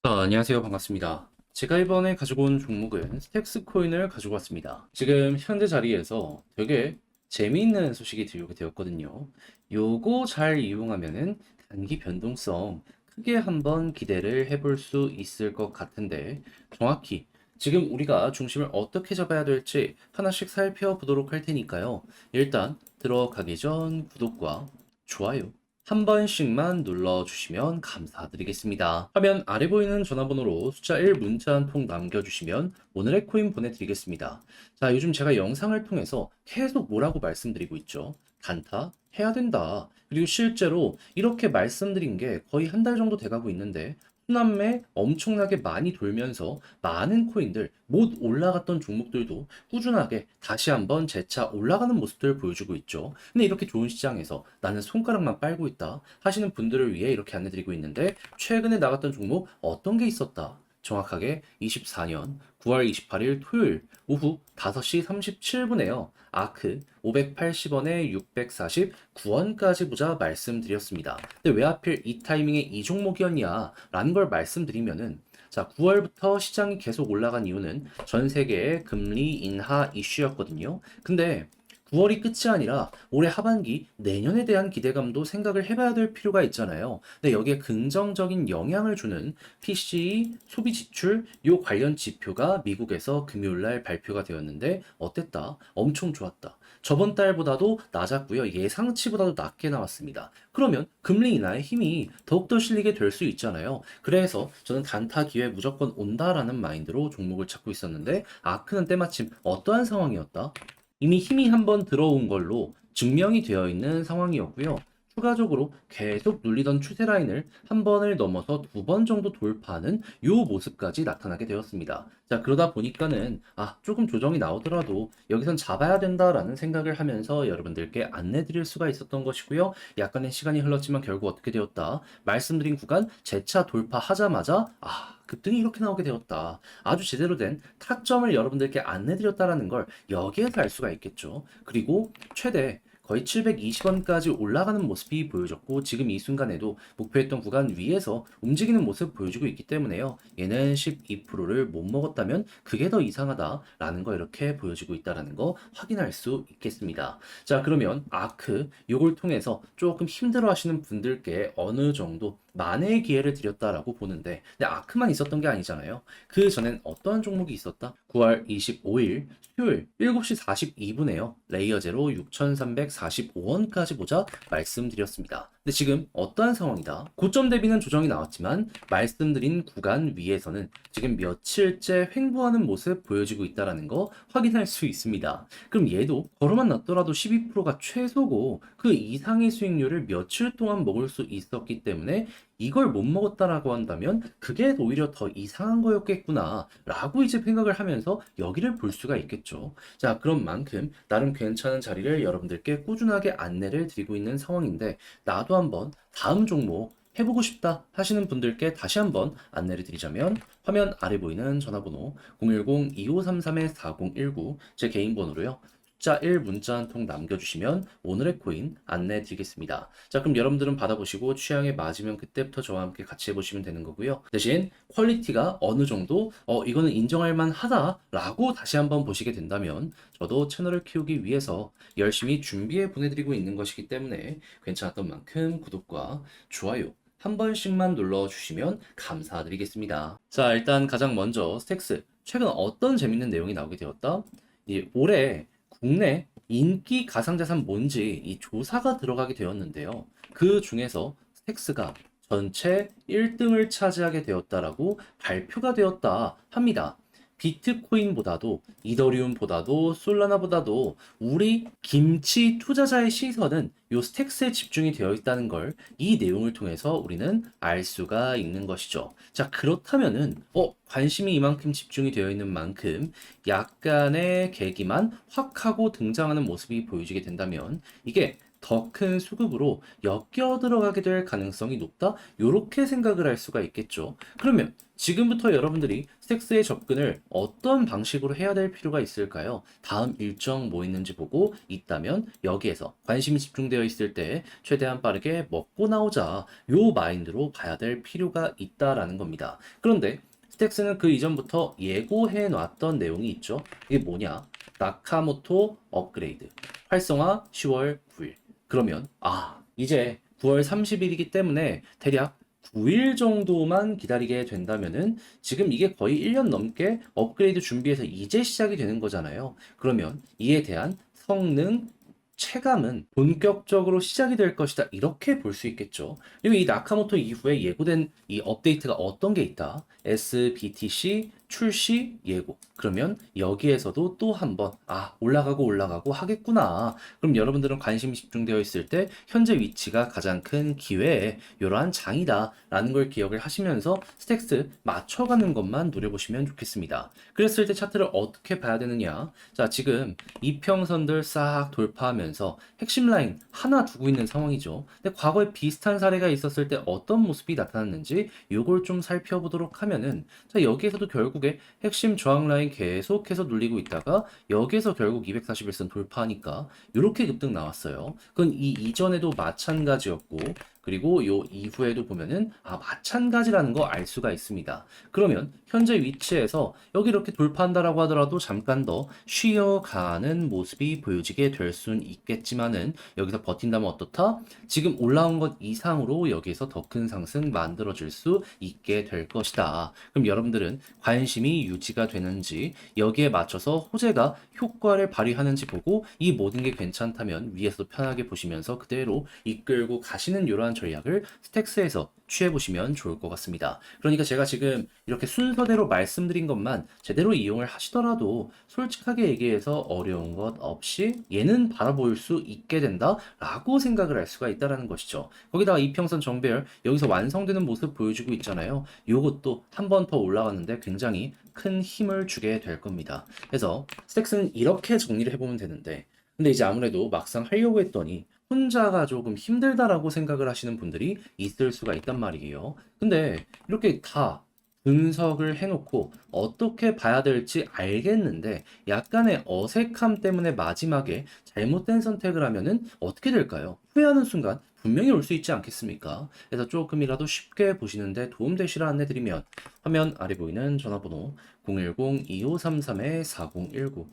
안녕하세요. 반갑습니다. 제가 이번에 가지고 온 종목은 스택스 코인을 가지고 왔습니다. 지금 현재 자리에서 되게 재미있는 소식이 들려오게 되었거든요. 요거 잘 이용하면은 단기 변동성 크게 한번 기대를 해볼 수 있을 것 같은데 정확히 지금 우리가 중심을 어떻게 잡아야 될지 하나씩 살펴보도록 할 테니까요. 일단 들어가기 전 구독과 좋아요 한 번씩만 눌러주시면 감사드리겠습니다. 화면 아래 보이는 전화번호로 숫자 1 문자 한 통 남겨주시면 오늘의 코인 보내드리겠습니다. 자, 요즘 제가 영상을 통해서 계속 뭐라고 말씀드리고 있죠? 단타 해야 된다. 그리고 실제로 이렇게 말씀드린 게 거의 한 달 정도 돼가고 있는데 후남매 엄청나게 많이 돌면서 많은 코인들 못 올라갔던 종목들도 꾸준하게 다시 한번 재차 올라가는 모습들을 보여주고 있죠. 근데 이렇게 좋은 시장에서 나는 손가락만 빨고 있다 하시는 분들을 위해 이렇게 안내드리고 있는데 최근에 나갔던 종목 어떤 게 있었다? 정확하게 24년 9월 28일 토요일 오후 5시 37분에요. 아크 580원에 649원까지 보자 말씀드렸습니다. 근데 왜 하필 이 타이밍에 이 종목이었냐? 라는 걸 말씀드리면은 자, 9월부터 시장이 계속 올라간 이유는 전 세계의 금리 인하 이슈였거든요. 근데 9월이 끝이 아니라 올해 하반기 내년에 대한 기대감도 생각을 해봐야 될 필요가 있잖아요. 근데 여기에 긍정적인 영향을 주는 PCE 소비 지출 요 관련 지표가 미국에서 금요일 날 발표가 되었는데 어땠다? 엄청 좋았다. 저번 달보다도 낮았고요. 예상치보다도 낮게 나왔습니다. 그러면 금리 인하의 힘이 더욱더 실리게 될 수 있잖아요. 그래서 저는 단타 기회 무조건 온다라는 마인드로 종목을 찾고 있었는데 아크는 때마침 어떠한 상황이었다? 이미 힘이 한번 들어온 걸로 증명이 되어 있는 상황이었고요. 추가적으로 계속 눌리던 추세 라인을 한 번을 넘어서 두 번 정도 돌파하는 이 모습까지 나타나게 되었습니다. 자, 그러다 보니까는 조금 조정이 나오더라도 여기선 잡아야 된다라는 생각을 하면서 여러분들께 안내 드릴 수가 있었던 것이고요. 약간의 시간이 흘렀지만 결국 어떻게 되었다? 말씀드린 구간 재차 돌파하자마자 급등이 이렇게 나오게 되었다. 아주 제대로 된 타점을 여러분들께 안내드렸다라는 걸 여기에서 알 수가 있겠죠. 그리고 최대 거의 720원까지 올라가는 모습이 보여졌고 지금 이 순간에도 목표했던 구간 위에서 움직이는 모습 보여주고 있기 때문에요. 얘는 12%를 못 먹었다면 그게 더 이상하다라는 거 이렇게 보여주고 있다라는 거 확인할 수 있겠습니다. 자, 그러면 아크 요걸 통해서 조금 힘들어 하시는 분들께 어느 정도 만회의 기회를 드렸다라고 보는데 근데 아크만 있었던 게 아니잖아요. 그 전엔 어떠한 종목이 있었다? 9월 25일 수요일 7시 42분에요. 레이어제로 6,345원까지 보자 말씀드렸습니다. 근데 지금 어떠한 상황이다? 고점 대비는 조정이 나왔지만 말씀드린 구간 위에서는 지금 며칠째 횡보하는 모습 보여지고 있다는 거 확인할 수 있습니다. 그럼 얘도 걸어만 놨더라도 12%가 최소고 그 이상의 수익률을 며칠 동안 먹을 수 있었기 때문에 이걸 못 먹었다라고 한다면 그게 오히려 더 이상한 거였겠구나 라고 이제 생각을 하면서 여기를 볼 수가 있겠죠. 자, 그런 만큼 나름 괜찮은 자리를 여러분들께 꾸준하게 안내를 드리고 있는 상황인데 나도 한번 다음 종목 해보고 싶다 하시는 분들께 다시 한번 안내를 드리자면 화면 아래 보이는 전화번호 010-2533-4019 제 개인 번호로요. 숫자 1 문자 한 통 남겨주시면 오늘의 코인 안내 드리겠습니다. 자, 그럼 여러분들은 받아보시고 취향에 맞으면 그때부터 저와 함께 같이 해보시면 되는 거고요. 대신 퀄리티가 어느 정도 이거는 인정할 만하다라고 다시 한번 보시게 된다면 저도 채널을 키우기 위해서 열심히 준비해 보내드리고 있는 것이기 때문에 괜찮았던 만큼 구독과 좋아요 한 번씩만 눌러주시면 감사드리겠습니다. 자, 일단 가장 먼저 스택스 최근 어떤 재밌는 내용이 나오게 되었다? 올해 국내 인기 가상자산 뭔지 이 조사가 들어가게 되었는데요. 그 중에서 스택스가 전체 1등을 차지하게 되었다라고 발표가 되었다 합니다. 비트코인보다도 이더리움보다도 솔라나보다도 우리 김치 투자자의 시선은 요 스택스에 집중이 되어 있다는 걸 이 내용을 통해서 우리는 알 수가 있는 것이죠. 자, 그렇다면은 관심이 이만큼 집중이 되어 있는 만큼 약간의 계기만 확 하고 등장하는 모습이 보여지게 된다면 이게 더 큰 수급으로 엮여 들어가게 될 가능성이 높다? 이렇게 생각을 할 수가 있겠죠. 그러면 지금부터 여러분들이 스택스에 접근을 어떤 방식으로 해야 될 필요가 있을까요? 다음 일정 뭐 있는지 보고 있다면 여기에서 관심이 집중되어 있을 때 최대한 빠르게 먹고 나오자 요 마인드로 가야 될 필요가 있다라는 겁니다. 그런데 스택스는 그 이전부터 예고해 놨던 내용이 있죠. 이게 뭐냐? 나카모토 업그레이드. 활성화 10월 9일. 그러면 이제 9월 30일이기 때문에 대략 9일 정도만 기다리게 된다면은 지금 이게 거의 1년 넘게 업그레이드 준비해서 이제 시작이 되는 거잖아요. 그러면 이에 대한 성능 체감은 본격적으로 시작이 될 것이다. 이렇게 볼 수 있겠죠. 그리고 이 나카모토 이후에 예고된 이 업데이트가 어떤 게 있다? SBTC 출시 예고. 그러면 여기에서도 또 한번 올라가고 하겠구나. 그럼 여러분들은 관심이 집중되어 있을 때 현재 위치가 가장 큰 기회에 이러한 장이다라는 걸 기억을 하시면서 스택스 맞춰가는 것만 노려보시면 좋겠습니다. 그랬을 때 차트를 어떻게 봐야 되느냐? 자, 지금 이평선들 싹 돌파하면서 핵심 라인 하나 두고 있는 상황이죠. 근데 과거에 비슷한 사례가 있었을 때 어떤 모습이 나타났는지 요걸 좀 살펴보도록 하면은 자, 여기에서도 결국에 핵심 저항 라인 계속해서 눌리고 있다가 여기에서 결국 241선 돌파하니까 이렇게 급등 나왔어요. 그건 이 이전에도 마찬가지였고 그리고 요 이후에도 보면은 마찬가지라는 거 알 수가 있습니다. 그러면 현재 위치에서 여기 이렇게 돌파한다라고 하더라도 잠깐 더 쉬어가는 모습이 보여지게 될 순 있겠지만은 여기서 버틴다면 어떻다? 지금 올라온 것 이상으로 여기에서 더 큰 상승 만들어질 수 있게 될 것이다. 그럼 여러분들은 관심이 유지가 되는지 여기에 맞춰서 호재가 효과를 발휘하는지 보고 이 모든 게 괜찮다면 위에서도 편하게 보시면서 그대로 이끌고 가시는 이러한 전략을 스택스에서 취해보시면 좋을 것 같습니다. 그러니까 제가 지금 이렇게 순서대로 말씀드린 것만 제대로 이용을 하시더라도 솔직하게 얘기해서 어려운 것 없이 얘는 바라볼 수 있게 된다라고 생각을 할 수가 있다는 것이죠. 거기다가 이평선 정배열 여기서 완성되는 모습 보여주고 있잖아요. 요것도 한 번 더 올라가는데 굉장히 큰 힘을 주게 될 겁니다. 그래서 스택스는 이렇게 정리를 해보면 되는데 근데 이제 아무래도 막상 하려고 했더니 혼자가 조금 힘들다라고 생각을 하시는 분들이 있을 수가 있단 말이에요. 근데 이렇게 다 분석을 해놓고 어떻게 봐야 될지 알겠는데 약간의 어색함 때문에 마지막에 잘못된 선택을 하면은 어떻게 될까요? 후회하는 순간 분명히 올 수 있지 않겠습니까? 그래서 조금이라도 쉽게 보시는데 도움되시라 안내드리면 화면 아래 보이는 전화번호 010-2533-4019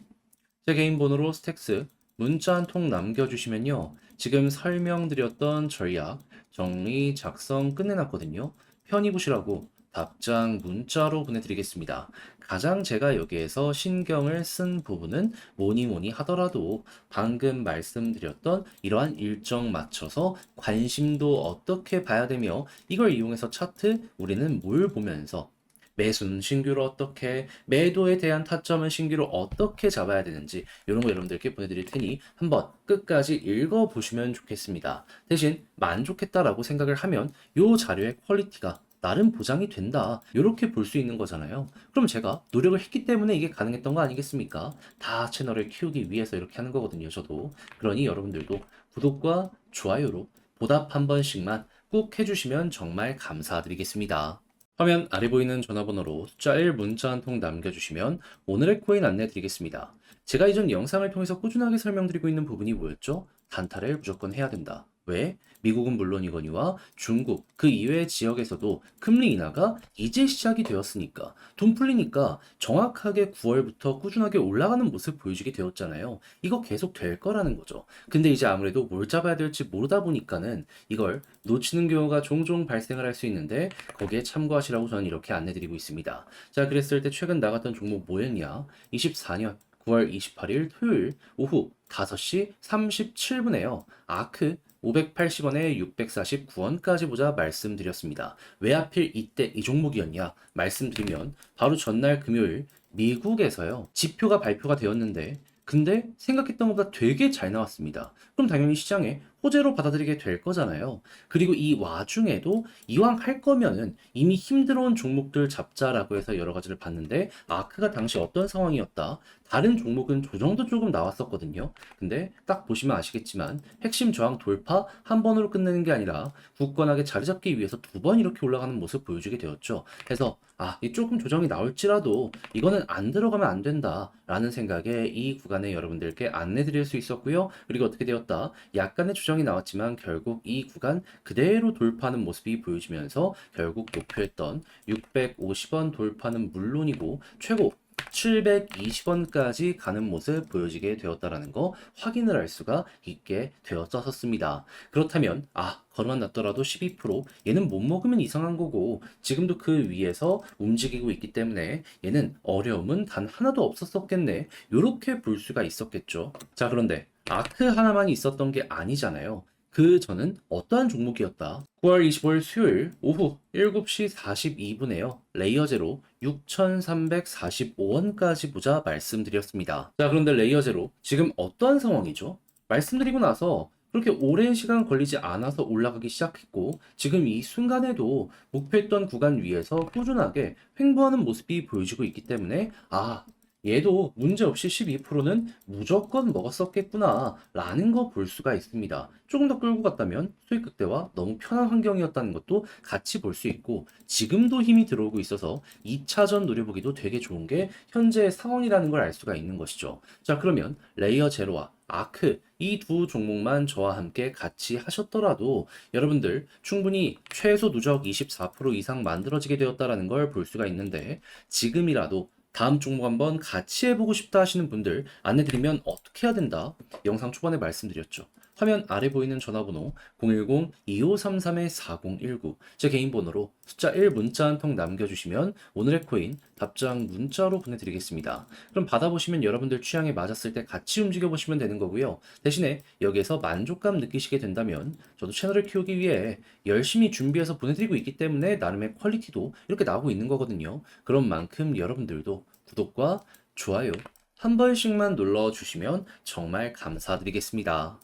제 개인 번호로 스택스 문자 한 통 남겨주시면요. 지금 설명드렸던 전략 정리 작성 끝내놨거든요. 편히 보시라고 답장 문자로 보내드리겠습니다. 가장 제가 여기에서 신경을 쓴 부분은 뭐니 하더라도 방금 말씀드렸던 이러한 일정 맞춰서 관심도 어떻게 봐야 되며 이걸 이용해서 차트 우리는 뭘 보면서 매수는 신규로 어떻게, 매도에 대한 타점은 신규로 어떻게 잡아야 되는지 이런 거 여러분들께 보내드릴 테니 한번 끝까지 읽어보시면 좋겠습니다. 대신 만족했다라고 생각을 하면 이 자료의 퀄리티가 나름 보장이 된다. 이렇게 볼 수 있는 거잖아요. 그럼 제가 노력을 했기 때문에 이게 가능했던 거 아니겠습니까? 다 채널을 키우기 위해서 이렇게 하는 거거든요, 저도. 그러니 여러분들도 구독과 좋아요로 보답 한 번씩만 꼭 해주시면 정말 감사드리겠습니다. 화면 아래 보이는 전화번호로 숫자 1 문자 한 통 남겨주시면 오늘의 코인 안내 드리겠습니다. 제가 이전 영상을 통해서 꾸준하게 설명드리고 있는 부분이 뭐였죠? 단타를 무조건 해야 된다. 왜? 미국은 물론이거니와 중국 그 이외의 지역에서도 금리 인하가 이제 시작이 되었으니까 돈 풀리니까 정확하게 9월부터 꾸준하게 올라가는 모습 보여주게 되었잖아요. 이거 계속 될 거라는 거죠. 근데 이제 아무래도 뭘 잡아야 될지 모르다 보니까는 이걸 놓치는 경우가 종종 발생을 할 수 있는데 거기에 참고하시라고 저는 이렇게 안내드리고 있습니다. 자, 그랬을 때 최근 나갔던 종목 뭐였냐? 24년 9월 28일 토요일 오후 5시 37분에요. 아크 580원에 649원까지 보자 말씀드렸습니다. 왜 하필 이때 이 종목이었냐 말씀드리면 바로 전날 금요일 미국에서요. 지표가 발표가 되었는데 근데 생각했던 것보다 되게 잘 나왔습니다. 그럼 당연히 시장에 호재로 받아들이게 될 거잖아요. 그리고 이 와중에도 이왕 할 거면은 이미 힘들어온 종목들 잡자라고 해서 여러 가지를 봤는데 아크가 당시 어떤 상황이었다. 다른 종목은 조정도 조금 나왔었거든요. 근데 딱 보시면 아시겠지만 핵심 저항 돌파 한 번으로 끝내는 게 아니라 굳건하게 자리 잡기 위해서 두 번 이렇게 올라가는 모습 보여주게 되었죠. 그래서 이 조금 조정이 나올지라도 이거는 안 들어가면 안 된다라는 생각에 이 구간에 여러분들께 안내 드릴 수 있었고요. 그리고 어떻게 되었다? 약간의 조정이 나왔지만 결국 이 구간 그대로 돌파하는 모습이 보여지면서 결국 목표했던 650원 돌파는 물론이고 최고 720원까지 가는 모습 보여지게 되었다라는 거 확인을 할 수가 있게 되었었습니다. 그렇다면 거르만 났더라도 12% 얘는 못 먹으면 이상한 거고 지금도 그 위에서 움직이고 있기 때문에 얘는 어려움은 단 하나도 없었겠네. 요렇게 볼 수가 있었겠죠. 자, 그런데 아크 하나만 있었던 게 아니잖아요. 그 전은 어떠한 종목이었다? 9월 25일 수요일 오후 7시 42분에요. 레이어제로 6,345원까지 보자 말씀드렸습니다. 자, 그런데 레이어제로 지금 어떠한 상황이죠? 말씀드리고 나서 그렇게 오랜 시간 걸리지 않아서 올라가기 시작했고 지금 이 순간에도 목표했던 구간 위에서 꾸준하게 횡보하는 모습이 보여지고 있기 때문에 얘도 문제없이 12%는 무조건 먹었었겠구나 라는 거 볼 수가 있습니다. 조금 더 끌고 갔다면 수익 극대화 너무 편한 환경이었다는 것도 같이 볼 수 있고 지금도 힘이 들어오고 있어서 2차전 노려보기도 되게 좋은 게 현재의 상황이라는 걸 알 수가 있는 것이죠. 자, 그러면 레이어 제로와 아크 이 두 종목만 저와 함께 같이 하셨더라도 여러분들 충분히 최소 누적 24% 이상 만들어지게 되었다라는 걸 볼 수가 있는데 지금이라도 다음 종목 한번 같이 해보고 싶다 하시는 분들 안내드리면 어떻게 해야 된다? 영상 초반에 말씀드렸죠. 화면 아래 보이는 전화번호 010-2533-4019 제 개인 번호로 숫자 1 문자 한 통 남겨주시면 오늘의 코인 답장 문자로 보내드리겠습니다. 그럼 받아보시면 여러분들 취향에 맞았을 때 같이 움직여보시면 되는 거고요. 대신에 여기에서 만족감 느끼시게 된다면 저도 채널을 키우기 위해 열심히 준비해서 보내드리고 있기 때문에 나름의 퀄리티도 이렇게 나오고 있는 거거든요. 그런 만큼 여러분들도 구독과 좋아요 한 번씩만 눌러주시면 정말 감사드리겠습니다.